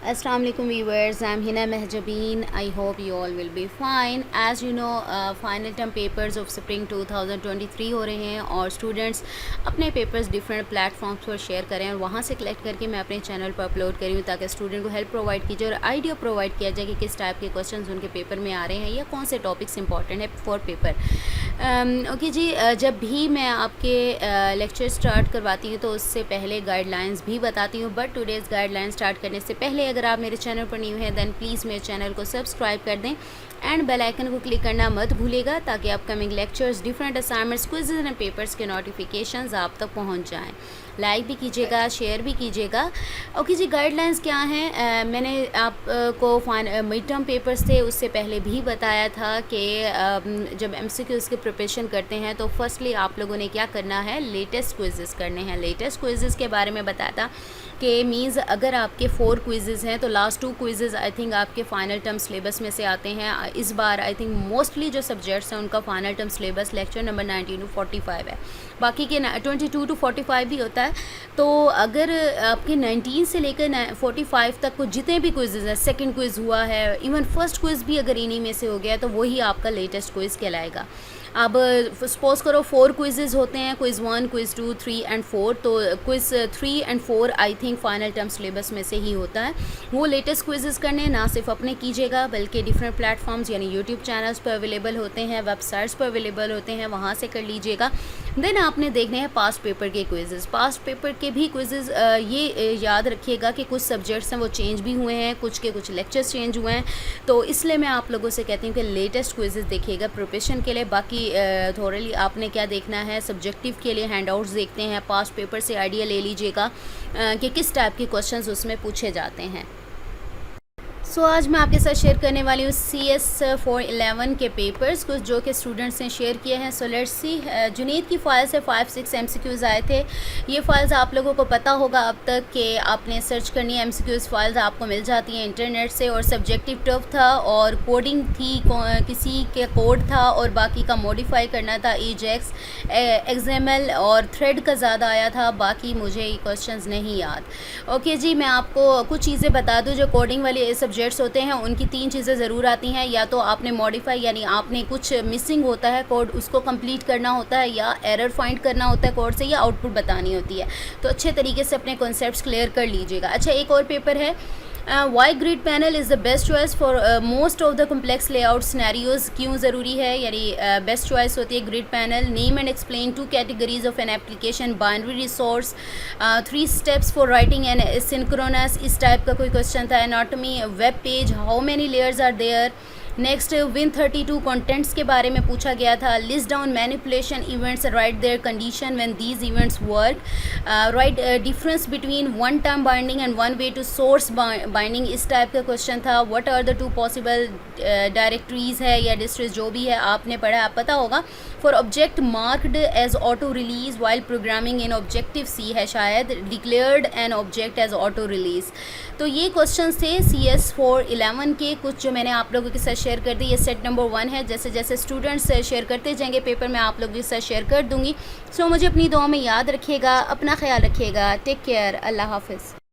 Assalamu alaikum viewers, I'm Hina Mehjabeen. I hope you all will be fine. As you know, final term papers of spring 2023 हो रहे हैं और students अपने papers different platforms पर share करें और वहाँ से कलेक्ट करके मैं अपने चैनल पर अपलोड करी हूँ ताकि स्टूडेंट को हेल्प प्रोवाइड कीजिए और आइडिया प्रोवाइड किया जाए कि किस टाइप के क्वेश्चंस उनके पेपर में आ रहे हैं या कौन से टॉपिक्स इंपॉर्टेंट है फॉर पेपर। ओके जी, जब भी मैं आपके लेक्चर स्टार्ट करवाती हूँ तो उससे पहले गाइडलाइंस भी बताती हूँ, बट टुडेज़ गाइडलाइन स्टार्ट करने से पहले अगर आप मेरे चैनल पर न्यू हैं देन प्लीज़ मेरे चैनल को सब्सक्राइब कर दें एंड बेल आइकन को क्लिक करना मत भूलिएगा ताकि upcoming lectures, different assignments, quizzes and papers के नोटिफिकेशंस आप तक पहुंच जाएं। लाइक भी कीजिएगा, शेयर भी कीजिएगा। ओके जी, गाइडलाइंस क्या हैं? मैंने आपको मिड टर्म पेपर्स थे उससे पहले भी बताया था कि जब एमसीक्यूज़ की प्रिपरेशन करते हैं तो फर्स्टली आप लोगों ने क्या करना है, लेटेस्ट क्विज़ेस करने हैं। लेटेस्ट क्विज़ेस के बारे में बताया था कि मीन्स अगर आपके 4 क्विज़ेस हैं तो लास्ट 2 क्विज़ेस आई थिंक आपके फ़ाइनल टर्म सिलेबस में से आते हैं। इस बार आई थिंक मोस्टली जो सब्जेक्ट्स हैं उनका final term syllabus lecture number 19 to 45 है, बाकी के 22 to 45 भी होता है। तो अगर आपके 19 से लेकर 45 तक को जितने भी क्विज़ेस हैं, सेकंड क्विज़ हुआ है, इवन फर्स्ट क्विज़ भी अगर इन्हीं में से हो गया तो वही आपका लेटेस्ट क्विज़ कहलाएगा। अब सपोज़ करो 4 क्विज़ेस होते हैं, क्विज़ 1, क्विज़ 2, 3 एंड 4, तो quiz 3 and 4 I think final term syllabus में से ही होता है। वो लेटेस्ट क्विज़ेस करने ना सिर्फ अपने कीजिएगा बल्कि डिफरेंट प्लेटफॉर्म्स यानी यूट्यूब चैनल्स पर अवेलेबल होते हैं, वेबसाइट्स पर अवेलेबल होते हैं, वहाँ से कर लीजिएगा। देन आपने देखने हैं पास्ट पेपर के क्विज़ेस। पास्ट पेपर के भी क्विज़ेस ये याद रखिएगा कि कुछ सब्जेक्ट्स हैं वो चेंज भी हुए हैं, कुछ के कुछ लेक्चर्स चेंज हुए हैं, तो इसलिए मैं आप लोगों से कहती हूँ कि लेटेस्ट क्विज़ेस देखिएगा प्रिपरेशन के लिए। बाकी थोड़ली आपने क्या देखना है, सब्जेक्टिव के लिए हैंडआउट्स देखते हैं, पास्ट पेपर से आइडिया ले लीजिएगा कि किस टाइप के क्वेश्चंस उसमें पूछे जाते हैं। सो आज मैं आपके साथ शेयर करने वाली हूँ CS 411 के पेपर्स कुछ जो कि स्टूडेंट्स ने शेयर किए हैं। सो लेट्स सी, जुनीद की फ़ाइल से 5-6 MCQs आए थे। ये फ़ाइल्स आप लोगों को पता होगा अब तक कि आपने सर्च करनी है, MCQs फ़ाइल्स आपको मिल जाती हैं इंटरनेट से। और सब्जेक्टिव टफ था और कोडिंग थी, किसी के कोड था और बाकी का मॉडिफाई करना था, EJAX, XML और थ्रेड का ज़्यादा आया था, बाकी मुझे ये क्वेश्चंस नहीं याद। ओके जी, मैं आपको कुछ चीज़ें बता दूँ। जो कोडिंग वाले सब्जेक्ट्स होते हैं उनकी 3 चीज़ें ज़रूर आती हैं, या तो आपने मॉडिफाई यानी आपने कुछ मिसिंग होता है कोड उसको कंप्लीट करना होता है, या एरर फाइंड करना होता है कोड से, या आउटपुट बतानी होती है। तो अच्छे तरीके से अपने कॉन्सेप्ट्स क्लियर कर लीजिएगा। अच्छा, एक और पेपर है, why grid panel is the best choice for most of the complex layout scenarios. क्यों ज़रूरी है, यानी बेस्ट चॉइस होती है grid panel. Name and explain 2 categories of an application, binary resource, 3 steps for writing an synchronous, इस type का कोई question था। Anatomy, web page, how many layers are there. Next Win32 contents के बारे में पूछा गया था। List down manipulation events, write their condition when these events work, write difference between one time binding and one way to source binding, इस type का question था। What are the 2 possible directories है या डिस्ट्रीज, जो भी है आपने पढ़ा, आप पता होगा। For object marked as auto release while programming in Objective C है शायद, declared an object as auto release. तो ये क्वेश्चन थे CS 411 के कुछ जो मैंने आप लोगों के साथ शेयर कर दी। ये सेट नंबर 1 है। जैसे जैसे स्टूडेंट्स शेयर करते जाएंगे पेपर में आप लोगों के साथ शेयर कर दूंगी। सो मुझे अपनी दुआ में याद रखिएगा, अपना ख्याल रखिएगा। टेक केयर, अल्लाह हाफिज़।